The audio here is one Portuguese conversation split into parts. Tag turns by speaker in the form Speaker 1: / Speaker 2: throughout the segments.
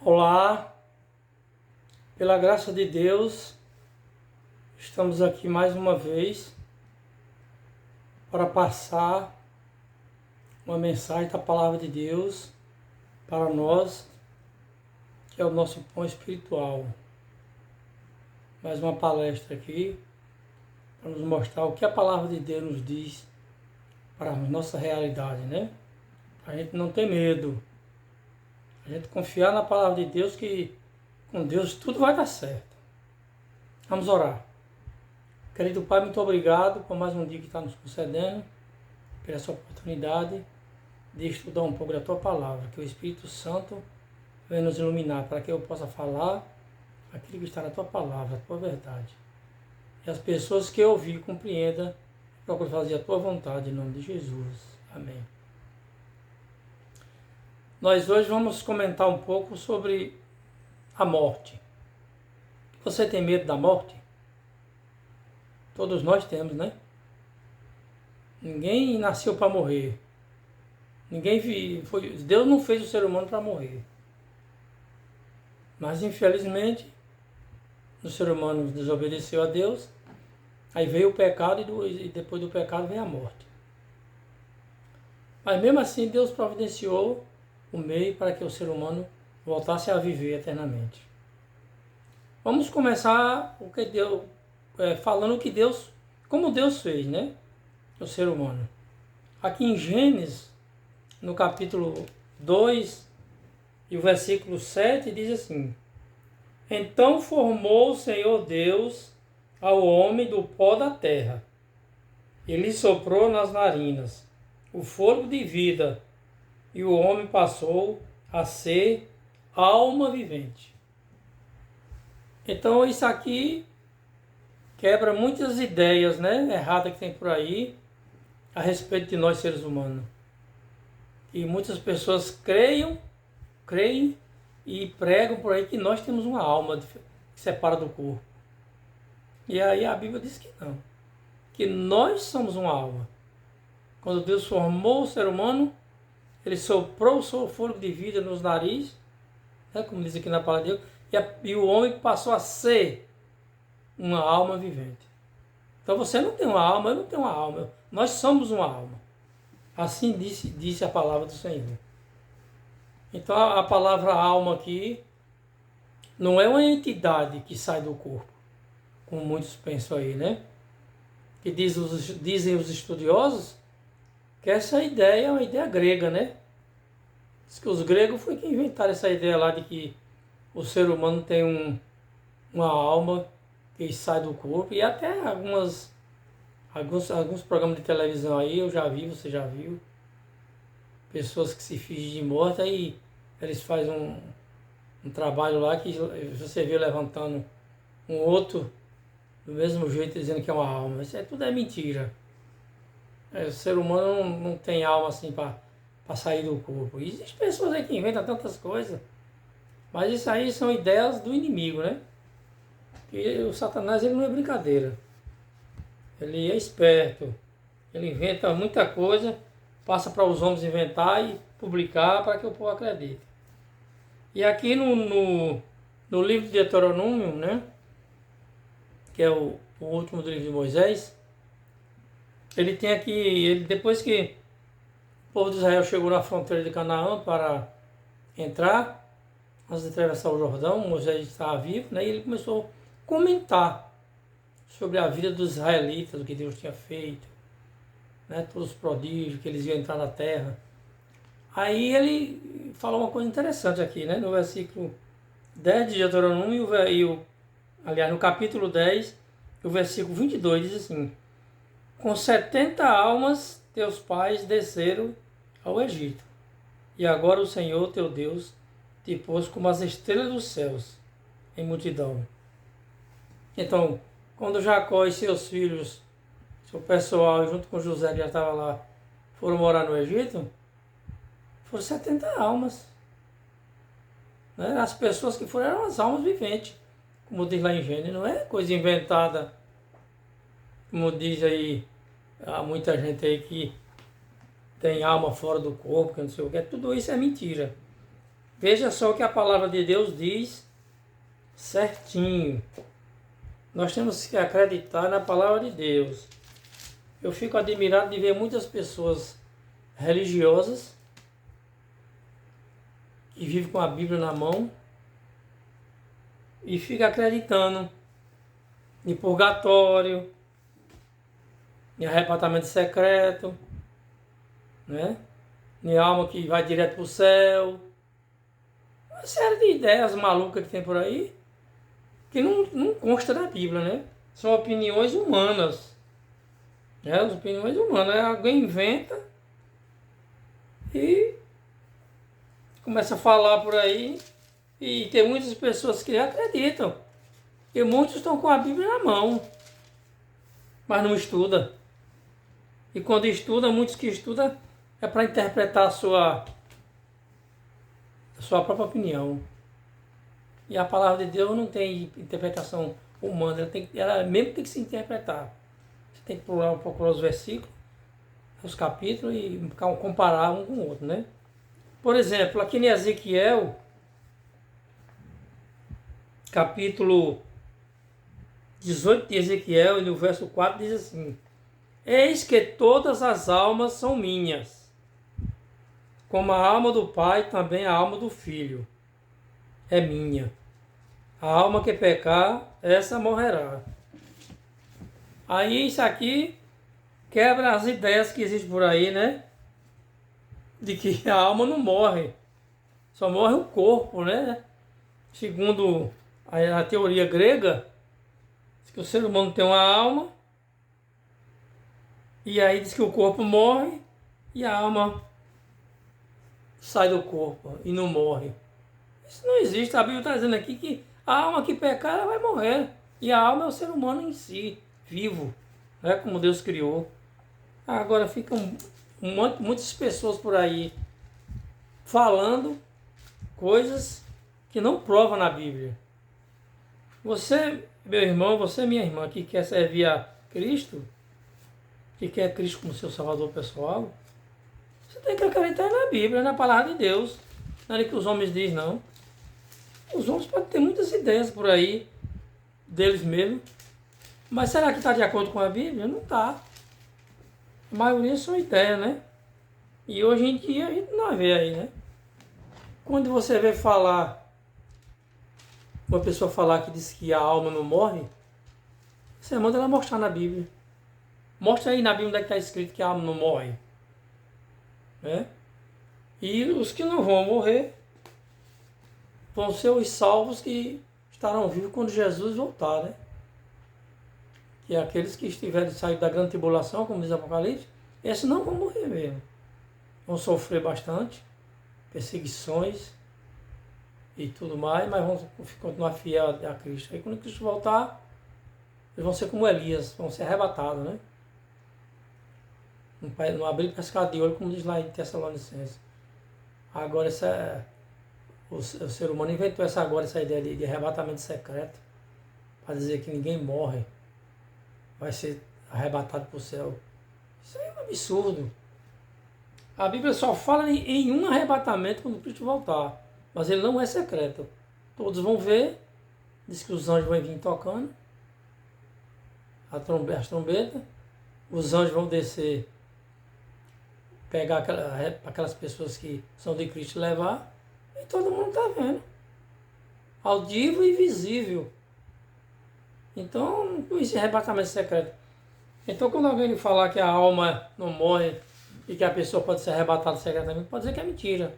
Speaker 1: Olá, pela graça de Deus, estamos aqui mais uma vez para passar uma mensagem da Palavra de Deus para nós, que é o nosso pão espiritual. Mais uma palestra aqui para nos mostrar o que a Palavra de Deus nos diz para a nossa realidade, né? Para a gente não ter medo, a gente confiar na Palavra de Deus que com Deus tudo vai dar certo. Vamos orar. Querido Pai, muito obrigado por mais um dia que está nos concedendo, por essa oportunidade de estudar um pouco da Tua Palavra, que o Espírito Santo venha nos iluminar para que eu possa falar aquilo que está na Tua Palavra, a Tua verdade. E as pessoas que ouvir compreendam, procurem fazer a Tua vontade, em nome de Jesus. Amém. Nós hoje vamos comentar um pouco sobre a morte. Você tem medo da morte? Todos nós temos, né? Ninguém nasceu para morrer. Deus não fez o ser humano para morrer. Mas infelizmente o ser humano desobedeceu a Deus. Aí veio o pecado e depois do pecado veio a morte. Mas mesmo assim Deus providenciou o meio para que o ser humano voltasse a viver eternamente. Vamos começar falando o que Deus, como Deus fez, né? O ser humano. Aqui em Gênesis, no capítulo 2 e o versículo 7, diz assim: Então formou o Senhor Deus ao homem do pó da terra, e lhe soprou nas narinas o fôlego de vida, e o homem passou a ser alma vivente. Então isso aqui quebra muitas ideias, né, erradas que tem por aí a respeito de nós seres humanos. E muitas pessoas creem e pregam por aí que nós temos uma alma que separa do corpo. E aí a Bíblia diz que não, que nós somos uma alma. Quando Deus formou o ser humano, Ele soprou o seu fôlego de vida nos narizes, né, como diz aqui na palavra de Deus, e o homem passou a ser uma alma vivente. Então você não tem uma alma, eu não tenho uma alma. Nós somos uma alma. Assim disse a palavra do Senhor. Então a palavra alma aqui não é uma entidade que sai do corpo, como muitos pensam aí, né? Que dizem os estudiosos que essa ideia é uma ideia grega, né? Diz que os gregos foi que inventaram essa ideia lá de que o ser humano tem uma alma que sai do corpo, e até alguns programas de televisão aí eu já vi, você já viu, pessoas que se fingem de morta e eles fazem um trabalho lá que você vê levantando um outro do mesmo jeito, dizendo que é uma alma. Isso tudo é mentira. O ser humano não tem alma assim para sair do corpo. E existem pessoas aí que inventam tantas coisas, mas isso aí são ideias do inimigo, né? E o Satanás, ele não é brincadeira. Ele é esperto. Ele inventa muita coisa, passa para os homens inventar e publicar para que o povo acredite. E aqui no livro de Deuteronômio, né, que é o último do livro de Moisés, ele tem aqui, depois que o povo de Israel chegou na fronteira de Canaã para entrar, antes de atravessar o Jordão, Moisés estava vivo, né, e ele começou a comentar sobre a vida dos israelitas, o que Deus tinha feito, né, todos os prodígios, que eles iam entrar na terra. Aí ele falou uma coisa interessante aqui, né, no versículo 10 de Deuteronômio, aliás, no capítulo 10, o versículo 22, diz assim: Com 70 almas teus pais desceram ao Egito, e agora o Senhor teu Deus te pôs como as estrelas dos céus em multidão. Então, quando Jacó e seus filhos, seu pessoal, junto com José, que já estava lá, foram morar no Egito, foram 70 almas. Né? As pessoas que foram eram as almas viventes, como diz lá em Gênesis, não é coisa inventada, como diz aí, há muita gente aí que tem alma fora do corpo, que não sei o que, tudo isso é mentira. Veja só o que a palavra de Deus diz certinho. Nós temos que acreditar na palavra de Deus. Eu fico admirado de ver muitas pessoas religiosas que vivem com a Bíblia na mão e ficam acreditando em purgatório, em arrebatamento secreto, né? Em alma que vai direto para o céu. Uma série de ideias malucas que tem por aí que não consta da Bíblia, né? São opiniões humanas. Né? As opiniões humanas. Alguém inventa e começa a falar por aí e tem muitas pessoas que acreditam. E muitos estão com a Bíblia na mão, mas não estudam. E quando estuda, muitos que estudam é para interpretar a sua própria opinião. E a palavra de Deus não tem interpretação humana, ela mesmo tem que se interpretar. Você tem que procurar os versículos, os capítulos e comparar um com o outro, né? Por exemplo, aqui em Ezequiel, capítulo 18 de Ezequiel, e no verso 4 diz assim: Eis que todas as almas são minhas, como a alma do Pai, também a alma do Filho é minha. A alma que pecar, essa morrerá. Aí isso aqui quebra as ideias que existem por aí, né? De que a alma não morre, só morre o corpo, né? Segundo a teoria grega, diz que o ser humano tem uma alma, e aí diz que o corpo morre e a alma sai do corpo e não morre. Isso não existe. A Bíblia está dizendo aqui que a alma que pecar, ela vai morrer. E a alma é o ser humano em si, vivo, né? Como Deus criou. Agora ficam muitas pessoas por aí falando coisas que não provam na Bíblia. Você, meu irmão, você, minha irmã, que quer servir a Cristo, que quer Cristo como seu salvador pessoal, você tem que acreditar na Bíblia, na palavra de Deus. Não é o que os homens dizem, não. Os homens podem ter muitas ideias por aí, deles mesmos, mas será que está de acordo com a Bíblia? Não está. A maioria são ideias, né? E hoje em dia a gente não vê aí, né? Quando você vê falar, uma pessoa falar que diz que a alma não morre, você manda ela mostrar na Bíblia. Mostra aí na Bíblia onde é que está escrito que a alma não morre. Né? E os que não vão morrer vão ser os salvos que estarão vivos quando Jesus voltar, né? Que é aqueles que estiverem saídos da grande tribulação, como diz o Apocalipse, esses não vão morrer mesmo. Vão sofrer bastante, perseguições e tudo mais, mas vão continuar fiel a Cristo. Aí quando Cristo voltar, eles vão ser como Elias, vão ser arrebatados, né? Não abrir pescado de olho, como diz lá em Tessalonicenses. Agora o ser humano inventou essa ideia de arrebatamento secreto, para dizer que ninguém morre, vai ser arrebatado para o céu. Isso aí é um absurdo. A Bíblia só fala em um arrebatamento quando Cristo voltar, mas ele não é secreto. Todos vão ver, diz que os anjos vão vir tocando as trombetas, os anjos vão descer, pegar aquelas pessoas que são de Cristo e levar, e todo mundo está vendo. Audível e visível. Então, isso é arrebatamento secreto. Então, quando alguém falar que a alma não morre e que a pessoa pode ser arrebatada secretamente, pode dizer que é mentira.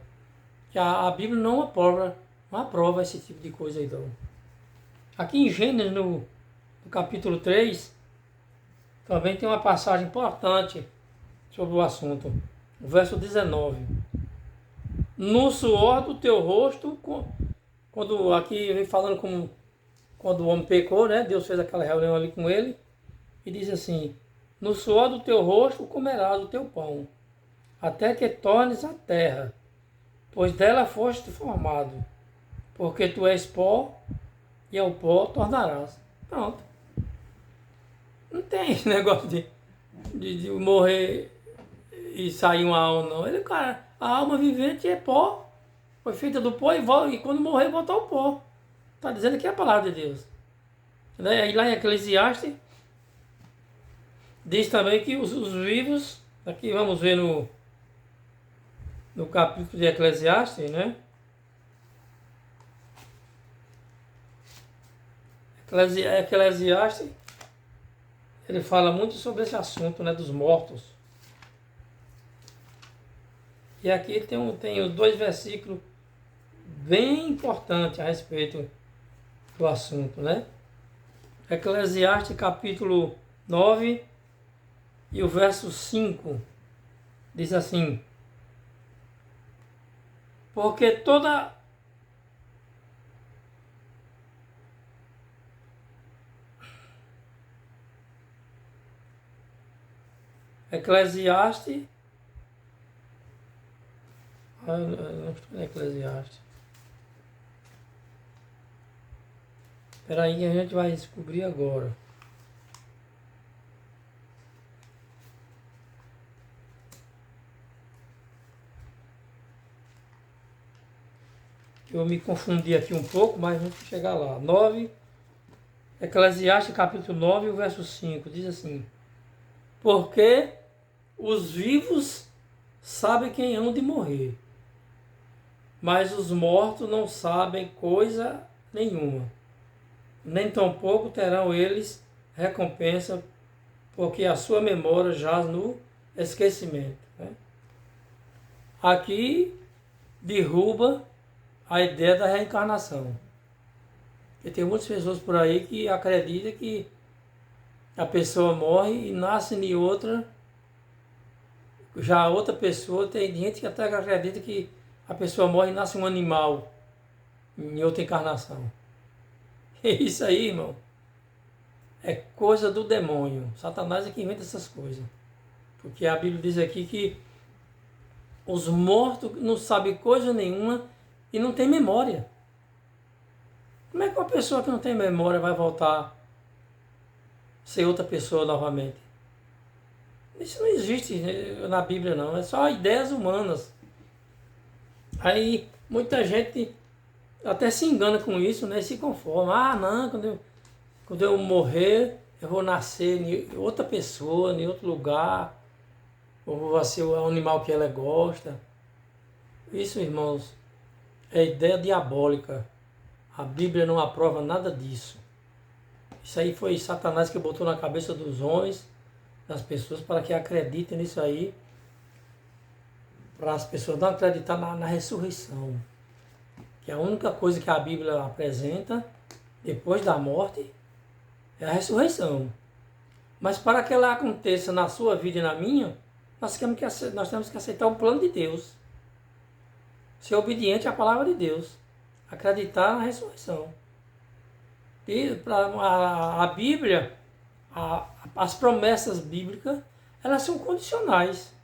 Speaker 1: Que a Bíblia não aprova esse tipo de coisa aí, não. Aqui em Gênesis, no capítulo 3, também tem uma passagem importante sobre o assunto. O verso 19. No suor do teu rosto, quando aqui vem falando como quando o homem pecou, né? Deus fez aquela reunião ali com ele e diz assim: no suor do teu rosto comerás o teu pão, até que tornes a terra, pois dela foste formado, porque tu és pó e ao pó tornarás. Pronto. Não tem esse negócio de morrer e sair uma alma, não. Cara, a alma vivente é pó, Foi feita do pó e quando morrer volta ao pó. Está dizendo que é a palavra de Deus. Aí lá em Eclesiastes, diz também que os vivos, aqui vamos ver no capítulo de Eclesiastes, né? Eclesiastes, ele fala muito sobre esse assunto, né, dos mortos. E aqui tem os dois versículos bem importantes a respeito do assunto, né? Eclesiastes capítulo 9 e o verso 5 diz assim: porque toda Eclesiastes, não estou em Eclesiastes. Espera aí que a gente vai descobrir agora. Eu me confundi aqui um pouco, mas vamos chegar lá. 9, Eclesiastes capítulo 9, o verso 5, diz assim: porque os vivos sabem quem hão de morrer, mas os mortos não sabem coisa nenhuma, nem tampouco terão eles recompensa, porque a sua memória jaz no esquecimento. Né? Aqui derruba a ideia da reencarnação. Porque tem muitas pessoas por aí que acreditam que a pessoa morre e nasce em outra. Já outra pessoa, tem gente que até acredita que a pessoa morre e nasce um animal em outra encarnação. E isso aí, irmão, é coisa do demônio. Satanás é que inventa essas coisas. Porque a Bíblia diz aqui que os mortos não sabem coisa nenhuma e não tem memória. Como é que uma pessoa que não tem memória vai voltar a ser outra pessoa novamente? Isso não existe na Bíblia, não. É só ideias humanas. Aí muita gente até se engana com isso, né? Se conforma. Ah, não, quando eu morrer, eu vou nascer em outra pessoa, em outro lugar. Ou vou ser o animal que ela gosta. Isso, irmãos, é ideia diabólica. A Bíblia não aprova nada disso. Isso aí foi Satanás que botou na cabeça dos homens, das pessoas, para que acreditem nisso aí, para as pessoas não acreditarem na ressurreição. Que a única coisa que a Bíblia apresenta depois da morte é a ressurreição. Mas para que ela aconteça na sua vida e na minha, nós temos que aceitar o plano de Deus. Ser obediente à palavra de Deus. Acreditar na ressurreição. E a Bíblia, as promessas bíblicas, elas são condicionais.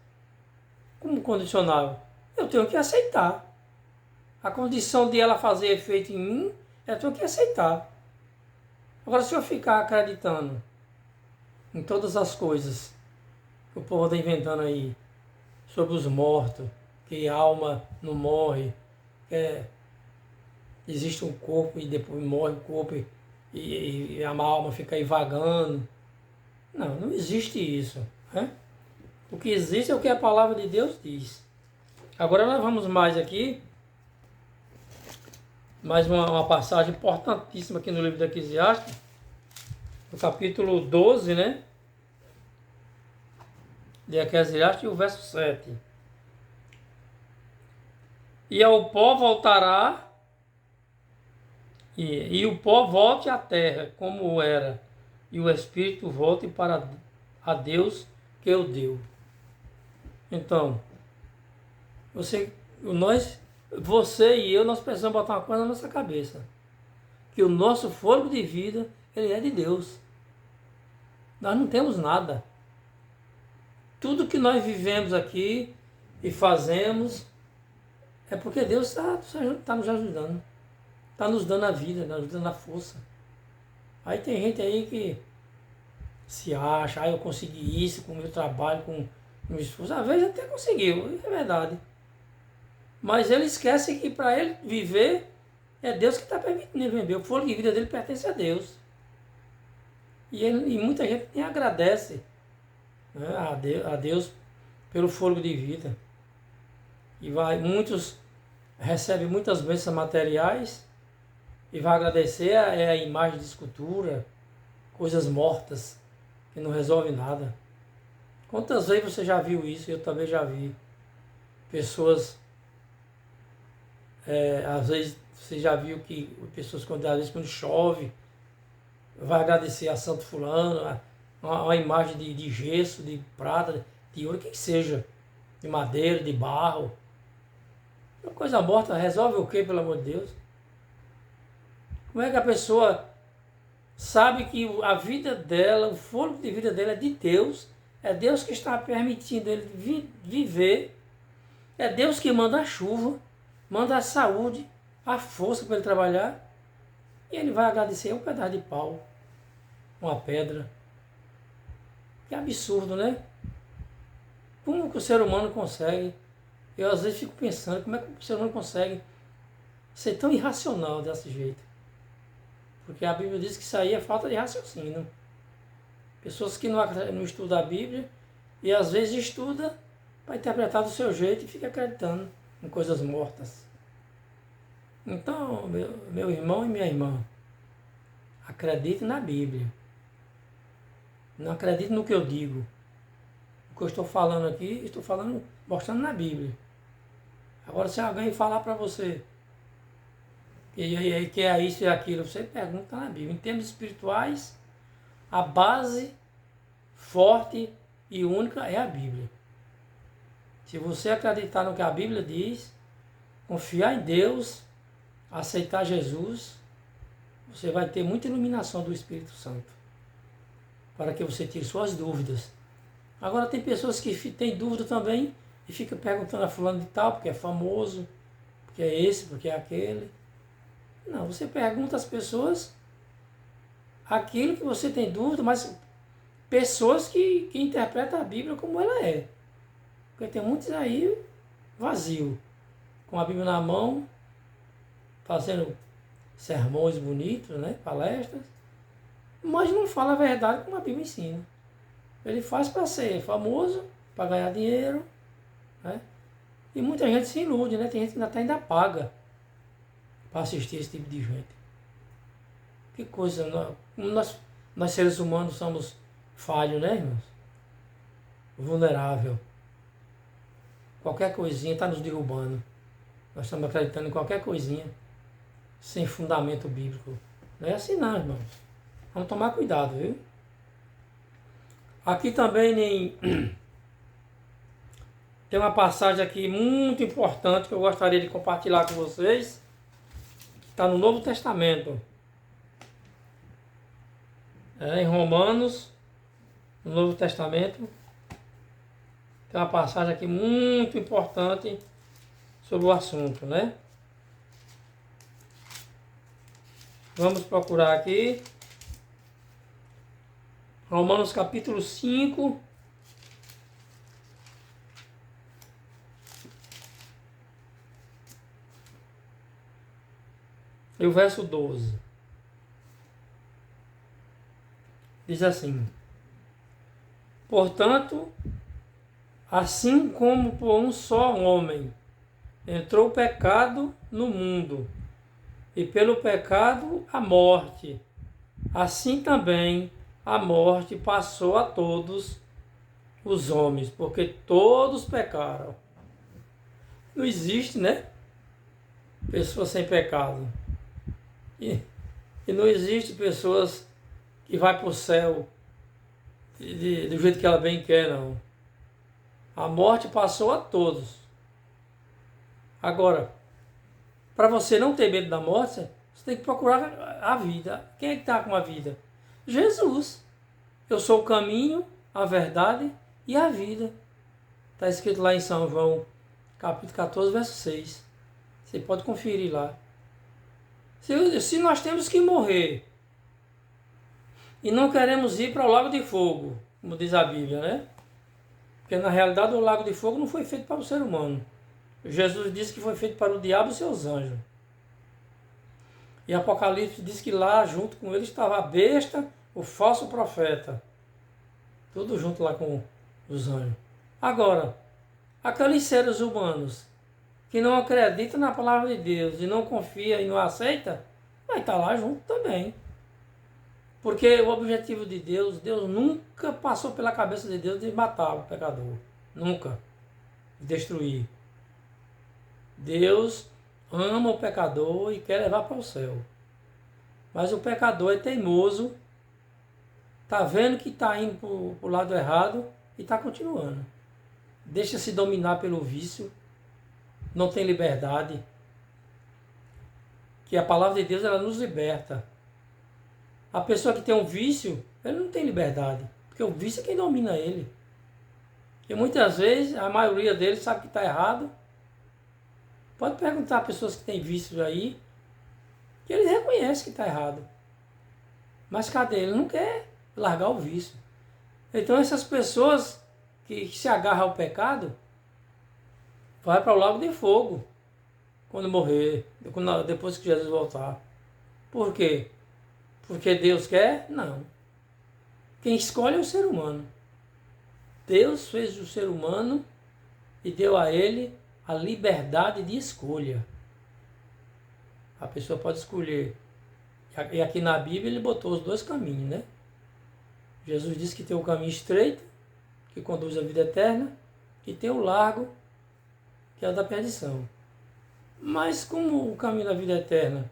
Speaker 1: Como condicional? Eu tenho que aceitar. A condição de ela fazer efeito em mim, eu tenho que aceitar. Agora, se eu ficar acreditando em todas as coisas que o povo está inventando aí, sobre os mortos, que a alma não morre, que existe um corpo e depois morre o corpo e a alma fica aí vagando. Não existe isso. Né? O que existe é o que a palavra de Deus diz. Agora nós vamos mais aqui, mais uma passagem importantíssima aqui no livro de Eclesiastes, no capítulo 12, né? De Eclesiastes, o verso 7. E ao pó voltará, e o pó volte à terra, como era, e o espírito volte para a Deus que o deu. Então, você e eu, nós precisamos botar uma coisa na nossa cabeça. Que o nosso fôlego de vida, ele é de Deus. Nós não temos nada. Tudo que nós vivemos aqui e fazemos é porque Deus está nos ajudando. Está nos dando a vida, nos dando a força. Aí tem gente aí que se acha, eu consegui isso com o meu trabalho, com o meu esforço. Às vezes até conseguiu, é verdade. Mas ele esquece que para ele viver, é Deus que está permitindo ele viver. O fôlego de vida dele pertence a Deus. E muita gente nem agradece, né, a Deus pelo fôlego de vida. Muitos recebem muitas bênçãos materiais e vai agradecer a imagem de escultura, coisas mortas, que não resolvem nada. Quantas vezes você já viu isso? Eu também já vi. Pessoas, às vezes você já viu que pessoas, às vezes quando chove, vai agradecer a Santo Fulano, uma imagem de gesso, de prata, de ouro, o que seja, de madeira, de barro. Uma coisa morta resolve o quê, pelo amor de Deus? Como é que a pessoa sabe que a vida dela, o fôlego de vida dela é de Deus, é Deus que está permitindo ele viver, é Deus que manda a chuva, manda a saúde, a força para ele trabalhar, e ele vai agradecer um pedaço de pau, uma pedra. Que absurdo, né? Como que o ser humano consegue? Eu às vezes fico pensando, como é que o ser humano consegue ser tão irracional desse jeito? Porque a Bíblia diz que isso aí é falta de raciocínio. Pessoas que não estudam a Bíblia e às vezes estudam para interpretar do seu jeito e fica acreditando em coisas mortas. Então, meu irmão e minha irmã, acredite na Bíblia. Não acredite no que eu digo. O que eu estou falando aqui, estou falando, mostrando na Bíblia. Agora, se alguém falar para você que é isso e aquilo, você pergunta na Bíblia. Em termos espirituais, a base forte e única é a Bíblia. Se você acreditar no que a Bíblia diz, confiar em Deus, aceitar Jesus, você vai ter muita iluminação do Espírito Santo, para que você tire suas dúvidas. Agora tem pessoas que têm dúvida também e ficam perguntando a fulano de tal, porque é famoso, porque é esse, porque é aquele. Não, você pergunta às pessoas aquilo que você tem dúvida, mas pessoas que interpretam a Bíblia como ela é. Porque tem muitos aí vazio, com a Bíblia na mão, fazendo sermões bonitos, né, palestras, mas não fala a verdade como a Bíblia ensina. Ele faz para ser famoso, para ganhar dinheiro, né? E muita gente se ilude, né? Tem gente que ainda paga para assistir esse tipo de gente. Que coisa, nós seres humanos somos falhos, né, irmãos? Vulnerável. Qualquer coisinha está nos derrubando. Nós estamos acreditando em qualquer coisinha sem fundamento bíblico. Não é assim não, irmãos. Vamos tomar cuidado, viu? Aqui também tem uma passagem aqui muito importante que eu gostaria de compartilhar com vocês. Está no Novo Testamento. Em Romanos, no Novo Testamento. Tem uma passagem aqui muito importante sobre o assunto, né? Vamos procurar aqui. Romanos capítulo 5. E o verso 12. Diz assim: portanto, assim como por um só homem entrou o pecado no mundo, e pelo pecado a morte, assim também a morte passou a todos os homens, porque todos pecaram. Não existe, né? Pessoa sem pecado. E não existe pessoas que vai para o céu do jeito que ela bem quer, não. A morte passou a todos. Agora, para você não ter medo da morte, você tem que procurar a vida. Quem é que está com a vida? Jesus. Eu sou o caminho, a verdade e a vida. Está escrito lá em São João, capítulo 14, verso 6. Você pode conferir lá. Se nós temos que morrer e não queremos ir para o lago de fogo, como diz a Bíblia, né? Porque na realidade o lago de fogo não foi feito para o ser humano. Jesus disse que foi feito para o diabo e seus anjos. E Apocalipse diz que lá, junto com ele, estava a besta, o falso profeta. Tudo junto lá com os anjos. Agora, aqueles seres humanos que não acreditam na palavra de Deus e não confia e não aceita, vai estar lá junto também. Porque o objetivo de Deus, Deus nunca passou pela cabeça de Deus de matar o pecador. Nunca. De destruir. Deus ama o pecador e quer levar para o céu. Mas o pecador é teimoso, está vendo que está indo para o lado errado e está continuando. Deixa-se dominar pelo vício, não tem liberdade. Que a palavra de Deus ela nos liberta. A pessoa que tem um vício, ele não tem liberdade, porque o vício é quem domina ele. E muitas vezes, a maioria deles sabe que está errado. Pode perguntar a pessoas que têm vícios aí, que eles reconhecem que está errado. Mas cadê? Ele não quer largar o vício. Então essas pessoas que se agarram ao pecado, vai para o lago de fogo, quando morrer, depois que Jesus voltar. Por quê? Porque Deus quer? Não. Quem escolhe é o ser humano. Deus fez o ser humano e deu a ele a liberdade de escolha. A pessoa pode escolher. E aqui na Bíblia ele botou os dois caminhos, né? Jesus disse que tem o caminho estreito, que conduz à vida eterna, e tem o largo, que é o da perdição. Mas como o caminho da vida eterna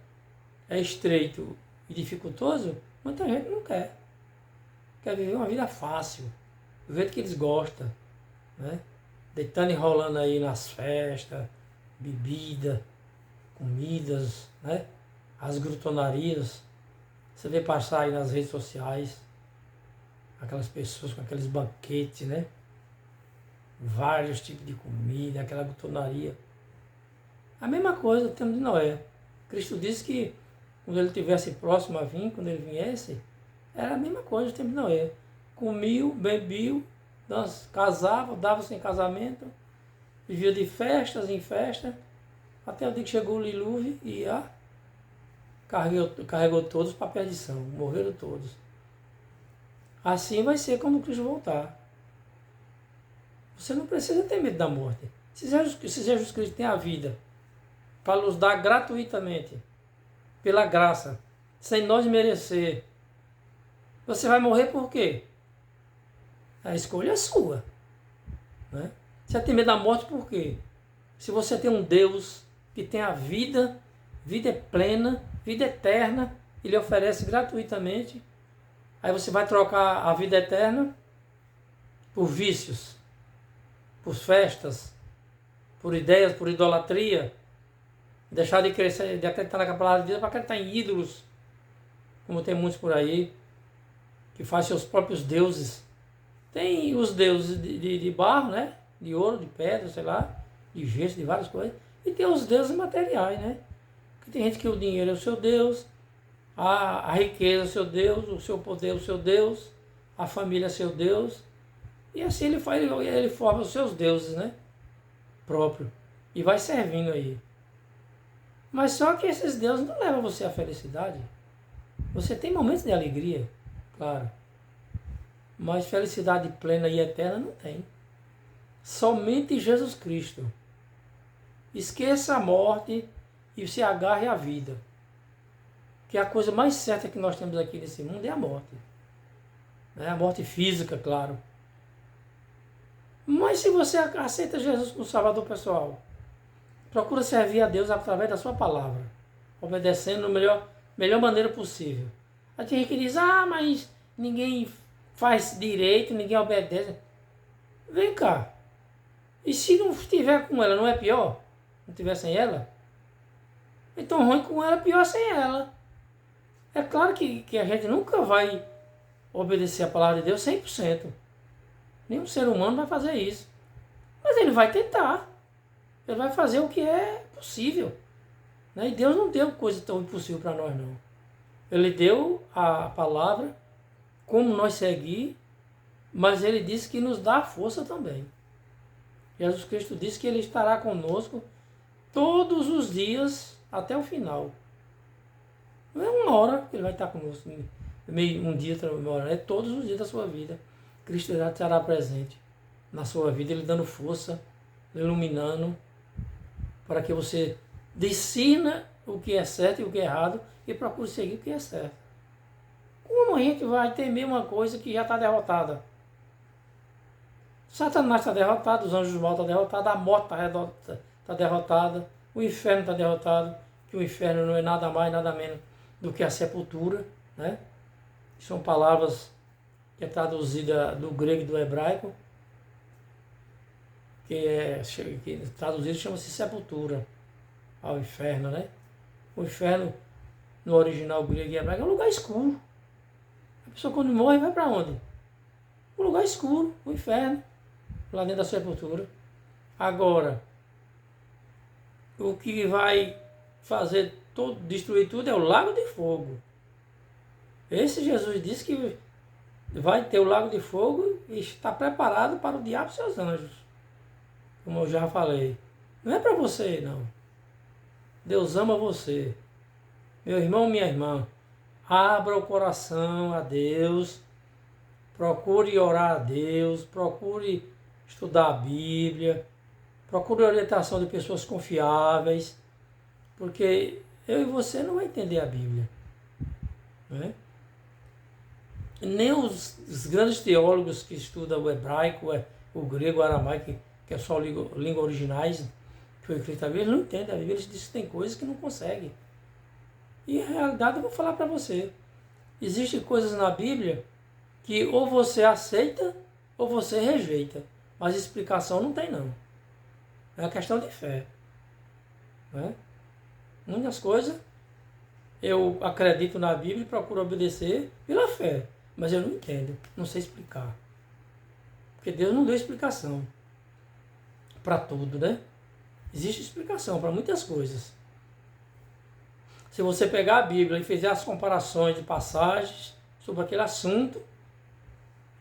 Speaker 1: é estreito e dificultoso, muita gente não quer. Quer viver uma vida fácil, do jeito que eles gostam, né? Deitando e rolando aí nas festas, bebida, comidas, né? As grutonarias. Você vê passar aí nas redes sociais aquelas pessoas com aqueles banquetes, né? Vários tipos de comida, aquela grutonaria. A mesma coisa no tempo de Noé. Cristo disse que quando ele estivesse próximo a vir, quando ele viesse, era a mesma coisa no tempo de Noé. Comiam, bebiam, casavam, davam-se em casamento, viviam de festas em festa, até o dia que chegou o dilúvio e carregou todos para a perdição, morreram todos. Assim vai ser quando Cristo voltar. Você não precisa ter medo da morte. Se Jesus Cristo tem a vida para nos dar gratuitamente, pela graça, sem nós merecer, você vai morrer por quê? A escolha é sua. Né? Você tem medo da morte por quê? Se você tem um Deus que tem a vida plena, vida eterna, Ele oferece gratuitamente, aí você vai trocar a vida eterna por vícios, por festas, por ideias, por idolatria, deixar de crescer, de acreditar na palavra de Deus para acreditar em ídolos, como tem muitos por aí, que fazem seus próprios deuses. Tem os deuses de barro, né? De ouro, de pedra, sei lá, de gesso, de várias coisas. E tem os deuses materiais, né? Que tem gente que o dinheiro é o seu Deus, a riqueza é o seu Deus, o seu poder é o seu Deus, a família é seu Deus. E assim ele forma os seus deuses, né? Próprio. E vai servindo aí. Mas só que esses deuses não levam você à felicidade. Você tem momentos de alegria, claro. Mas felicidade plena e eterna não tem. Somente Jesus Cristo. Esqueça a morte e se agarre à vida. Que a coisa mais certa que nós temos aqui nesse mundo é a morte. A morte física, claro. Mas se você aceita Jesus como Salvador pessoal, procura servir a Deus através da sua palavra, obedecendo da melhor maneira possível. Aí tem gente que diz, mas ninguém faz direito, ninguém obedece. Vem cá. E se não estiver com ela, não é pior? Não estiver sem ela? Então ruim com ela, pior sem ela. É claro que a gente nunca vai obedecer a palavra de Deus 100%. Nenhum ser humano vai fazer isso. Mas ele vai tentar. Ele vai fazer o que é possível. Né? E Deus não deu coisa tão impossível para nós, não. Ele deu a palavra, como nós seguir, mas Ele disse que nos dá força também. Jesus Cristo disse que Ele estará conosco todos os dias até o final. Não é uma hora que Ele vai estar conosco, um dia, uma hora, é todos os dias da sua vida. Cristo estará presente na sua vida, Ele dando força, iluminando, para que você discina o que é certo e o que é errado e procure seguir o que é certo. Como a gente vai temer uma coisa que já está derrotada? Satanás está derrotado, os anjos mal estão derrotados, a morte está derrotada, o inferno está derrotado, que o inferno não é nada mais, nada menos do que a sepultura, né? São palavras que é traduzida do grego e do hebraico, que traduzido chama-se sepultura, ao inferno, né? O inferno, no original grego e hebraico, é um lugar escuro. A pessoa quando morre vai para onde? Um lugar escuro, o inferno, lá dentro da sepultura. Agora, o que vai fazer destruir tudo é o lago de fogo. Esse Jesus disse que vai ter o lago de fogo e está preparado para o diabo e seus anjos. Como eu já falei. Não é para você, não. Deus ama você. Meu irmão, minha irmã, abra o coração a Deus. Procure orar a Deus. Procure estudar a Bíblia. Procure a orientação de pessoas confiáveis. Porque eu e você não vai entender a Bíblia. Né? Nem os grandes teólogos que estudam o hebraico, o grego, o aramaico, que é só língua originais, que foi escrita a Bíblia, eles não entendem a Bíblia, eles dizem que tem coisas que não conseguem. E a realidade eu vou falar para você. Existem coisas na Bíblia que ou você aceita ou você rejeita. Mas explicação não tem, não. É uma questão de fé. Né? Muitas coisas eu acredito na Bíblia e procuro obedecer pela fé. Mas eu não entendo, não sei explicar. Porque Deus não deu explicação para tudo, né? Existe explicação para muitas coisas. Se você pegar a Bíblia e fizer as comparações de passagens sobre aquele assunto,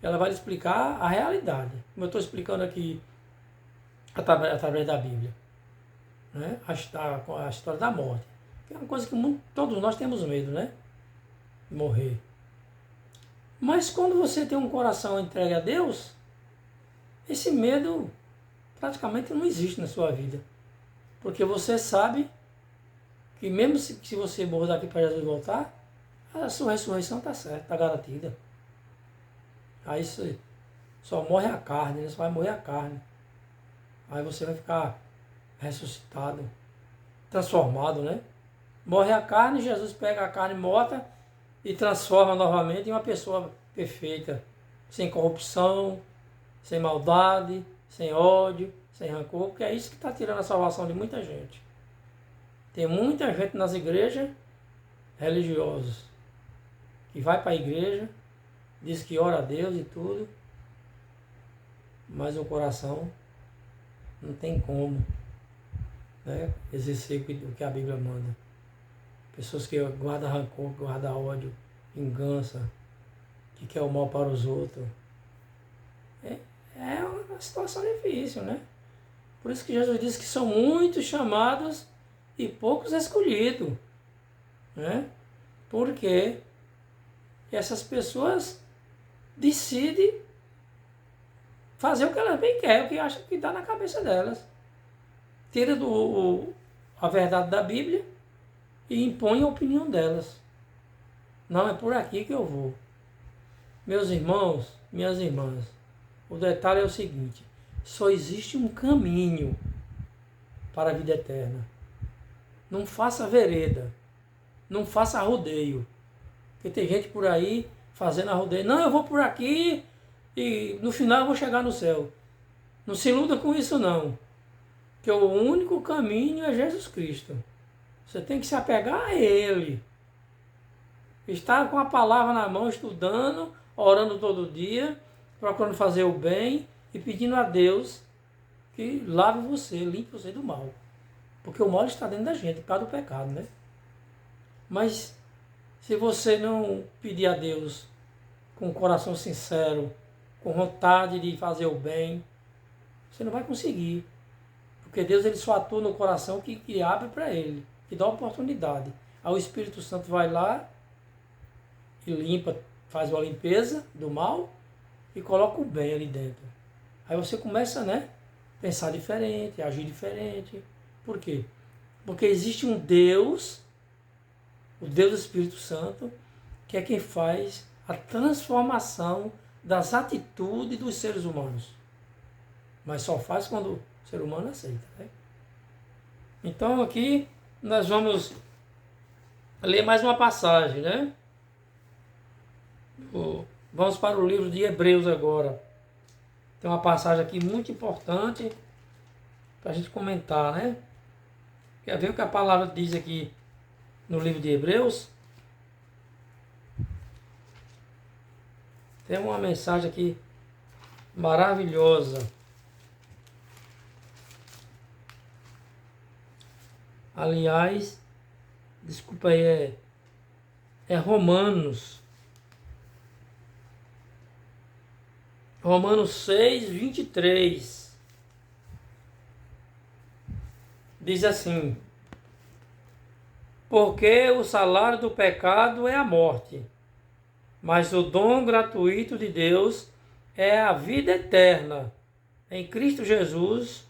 Speaker 1: ela vai explicar a realidade. Como eu estou explicando aqui através da Bíblia. Né? A história da morte. Que é uma coisa que todos nós temos medo, né? De morrer. Mas quando você tem um coração entregue a Deus, esse medo praticamente não existe na sua vida. Porque você sabe que mesmo se você morrer daqui para Jesus voltar, a sua ressurreição está certa, está garantida. Aí só morre a carne, né? Só vai morrer a carne. Aí você vai ficar ressuscitado, transformado, né? Morre a carne, Jesus pega a carne morta e transforma novamente em uma pessoa perfeita, sem corrupção, sem maldade, sem ódio, sem rancor, porque é isso que está tirando a salvação de muita gente. Tem muita gente nas igrejas religiosas que vai para a igreja, diz que ora a Deus e tudo, mas o coração não tem como, né, exercer o que a Bíblia manda. Pessoas que guardam rancor, guardam ódio, vingança, que quer o mal para os outros. É uma situação difícil, né? Por isso que Jesus disse que são muitos chamados e poucos escolhidos. Né? Porque essas pessoas decidem fazer o que elas bem querem, o que acham que dá na cabeça delas. Tira a verdade da Bíblia e impõe a opinião delas. Não, é por aqui que eu vou. Meus irmãos, minhas irmãs, o detalhe é o seguinte: só existe um caminho para a vida eterna. Não faça vereda, não faça rodeio. Porque tem gente por aí fazendo a rodeio. Não, eu vou por aqui e no final eu vou chegar no céu. Não se iluda com isso, não. Porque o único caminho é Jesus Cristo. Você tem que se apegar a Ele. Estar com a palavra na mão, estudando, orando todo dia, procurando fazer o bem e pedindo a Deus que lave você, limpe você do mal. Porque o mal está dentro da gente, por causa do pecado, né? Mas se você não pedir a Deus com um coração sincero, com vontade de fazer o bem, Você não vai conseguir. Porque Deus ele só atua no coração que abre para ele, que dá oportunidade. Aí o Espírito Santo vai lá e limpa, faz uma limpeza do mal e coloca o bem ali dentro. Aí você começa, né, pensar diferente, agir diferente. Por quê? Porque existe um Deus, o Deus do Espírito Santo, que é quem faz a transformação das atitudes dos seres humanos. Mas só faz quando o ser humano aceita, né? Então aqui nós vamos ler mais uma passagem, né? Vamos para o livro de Hebreus agora. Tem uma passagem aqui muito importante para a gente comentar, né? Quer ver o que a palavra diz aqui no livro de Hebreus? Tem uma mensagem aqui maravilhosa. Aliás, desculpa aí, é Romanos. Romanos 6, 23. Diz assim: porque o salário do pecado é a morte, mas o dom gratuito de Deus é a vida eterna em Cristo Jesus,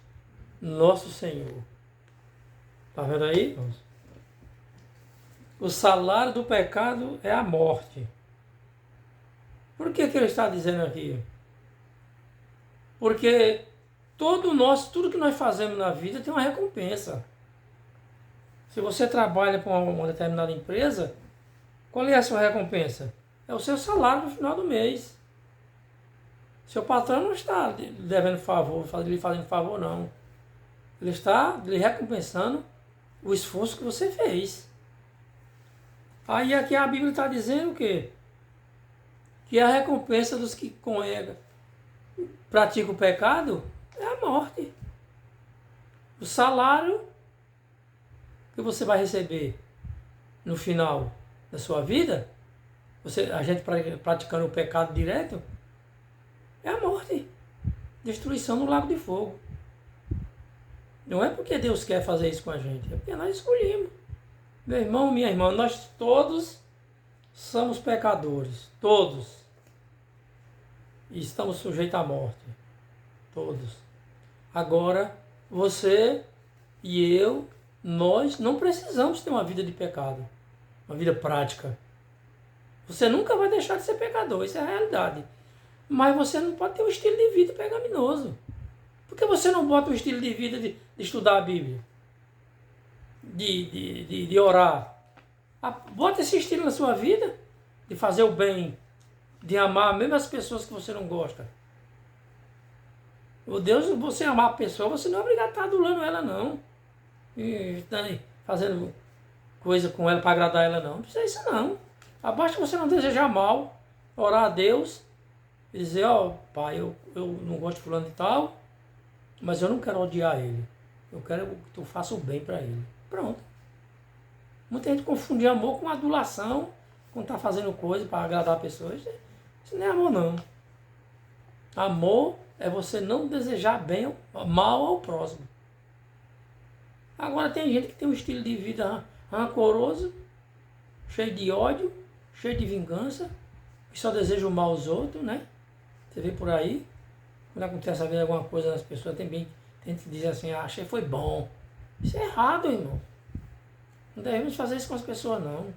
Speaker 1: nosso Senhor. Está vendo aí? O salário do pecado é a morte. Por que ele está dizendo aqui? Porque tudo que nós fazemos na vida tem uma recompensa. Se você trabalha para uma determinada empresa, qual é a sua recompensa? É o seu salário no final do mês. Seu patrão não está devendo favor, lhe fazendo favor, não. Ele está lhe recompensando o esforço que você fez. Aí aqui a Bíblia está dizendo o quê? Que a recompensa dos que praticam o pecado é a morte. O salário que você vai receber no final da sua vida, a gente praticando o pecado direto, é a morte. Destruição no lago de fogo. Não é porque Deus quer fazer isso com a gente, é porque nós escolhemos. Meu irmão, minha irmã, nós todos somos pecadores. Todos. E estamos sujeitos à morte. Todos. Agora, você e eu, nós não precisamos ter uma vida de pecado. Uma vida prática. Você nunca vai deixar de ser pecador, isso é a realidade. Mas você não pode ter um estilo de vida pecaminoso. Por que você não bota um estilo de vida de estudar a Bíblia? De orar? Bota esse estilo na sua vida, de fazer o bem, de amar mesmo as pessoas que você não gosta. O Deus, você amar a pessoa, você não é obrigado a estar adulando ela, não. E fazendo coisa com ela para agradar ela, não. Não precisa isso, não. Basta você não desejar mal, orar a Deus e dizer, ó, pai, eu não gosto de fulano e tal, mas eu não quero odiar ele. Eu quero que tu faça o bem para ele. Pronto. Muita gente confunde amor com adulação, quando está fazendo coisa para agradar a pessoa. Isso não é amor, não. Amor é você não desejar bem, mal ao próximo. Agora tem gente que tem um estilo de vida rancoroso, cheio de ódio, cheio de vingança, que só deseja o mal aos outros, né? Você vê por aí, quando acontece alguma coisa nas pessoas, tem gente que diz assim, achei foi bom. Isso é errado, irmão. Não devemos fazer isso com as pessoas, não.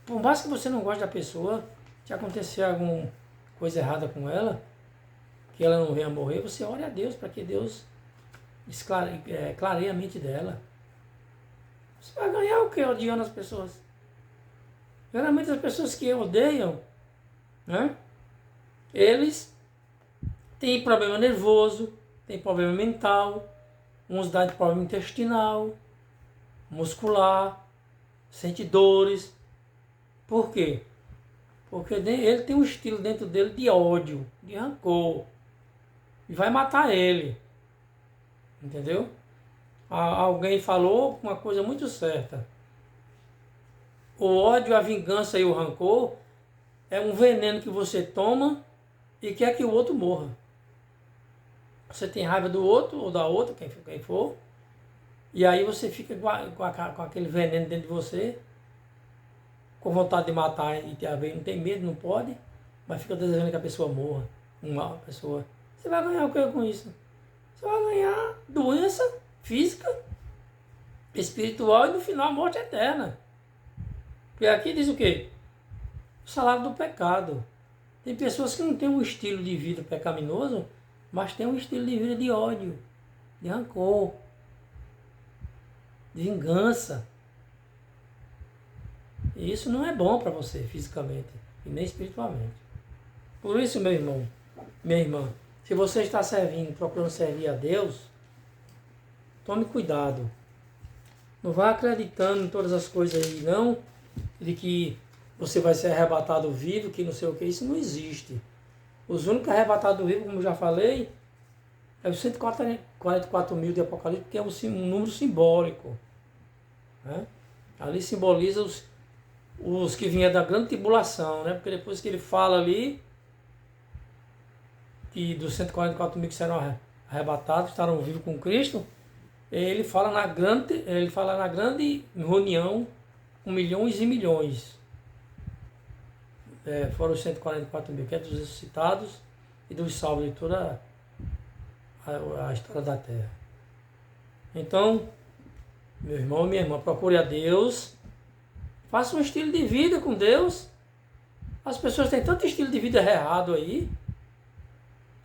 Speaker 1: Por mais que você não goste da pessoa, se acontecer alguma coisa errada com ela, que ela não venha morrer, você ore a Deus para que Deus clareie a mente dela. Você vai ganhar o que odiando as pessoas? Geralmente as pessoas que odeiam, né? Eles têm problema nervoso, têm problema mental, uns dão problema intestinal, muscular, sente dores. Por quê? Porque ele tem um estilo dentro dele de ódio, de rancor. E vai matar ele. Entendeu? Alguém falou uma coisa muito certa. O ódio, a vingança e o rancor é um veneno que você toma e quer que o outro morra. Você tem raiva do outro ou da outra, quem for, e aí você fica com aquele veneno dentro de você, com vontade de matar e não tem medo, não pode, mas fica desejando que a pessoa morra, uma pessoa. Você vai ganhar o que com isso? Você vai ganhar doença física, espiritual e no final a morte eterna. Porque aqui diz o quê? O salário do pecado. Tem pessoas que não têm um estilo de vida pecaminoso, mas têm um estilo de vida de ódio, de rancor, de vingança. E isso não é bom para você fisicamente e nem espiritualmente. Por isso, meu irmão, minha irmã, se você está servindo, procurando servir a Deus, tome cuidado. Não vá acreditando em todas as coisas aí, não, de que você vai ser arrebatado vivo, que não sei o que, isso não existe. Os únicos arrebatados vivos, como eu já falei, é os 144 mil de Apocalipse, que é um número simbólico. Né? Ali simboliza os que vinham da grande tribulação, né? Porque depois que ele fala ali, que dos 144 mil que serão arrebatados, estarão vivos com Cristo, ele fala na grande reunião com milhões e milhões. Foram os 144 mil, que é dos ressuscitados e dos salvos de toda a história da terra. Então, meu irmão e minha irmã, procure a Deus, faça um estilo de vida com Deus. As pessoas têm tanto estilo de vida errado aí,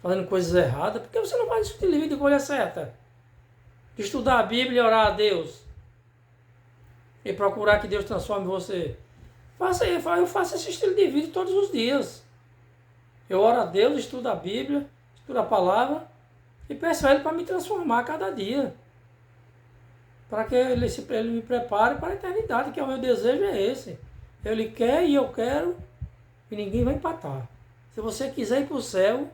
Speaker 1: fazendo coisas erradas. Por que você não faz estilo de vida de coisa certa? De estudar a Bíblia e orar a Deus. E procurar que Deus transforme você. Eu faço esse estilo de vida todos os dias. Eu oro a Deus, estudo a Bíblia, estudo a palavra e peço a Ele para me transformar a cada dia. Para que ele me prepare para a eternidade, que é o meu desejo é esse. Ele quer e eu quero e ninguém vai empatar. Se você quiser ir para o céu,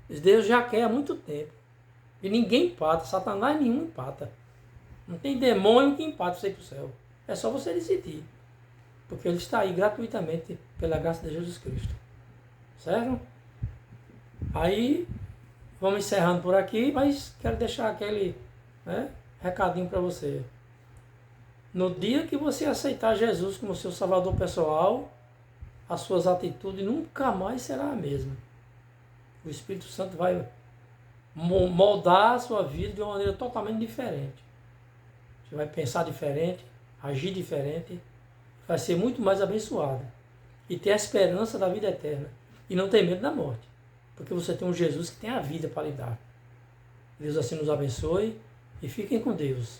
Speaker 1: Deus já quer há muito tempo. E ninguém empata, Satanás nenhum empata. Não tem demônio que empate você ir para o céu. É só você decidir. Porque ele está aí gratuitamente pela graça de Jesus Cristo. Certo? Aí, vamos encerrando por aqui, mas quero deixar aquele recadinho para você. No dia que você aceitar Jesus como seu salvador pessoal, as suas atitudes nunca mais será a mesma. O Espírito Santo vai moldar a sua vida de uma maneira totalmente diferente. Você vai pensar diferente, agir diferente, vai ser muito mais abençoado e ter a esperança da vida eterna e não ter medo da morte, porque você tem um Jesus que tem a vida para lhe dar. Deus assim nos abençoe e fiquem com Deus.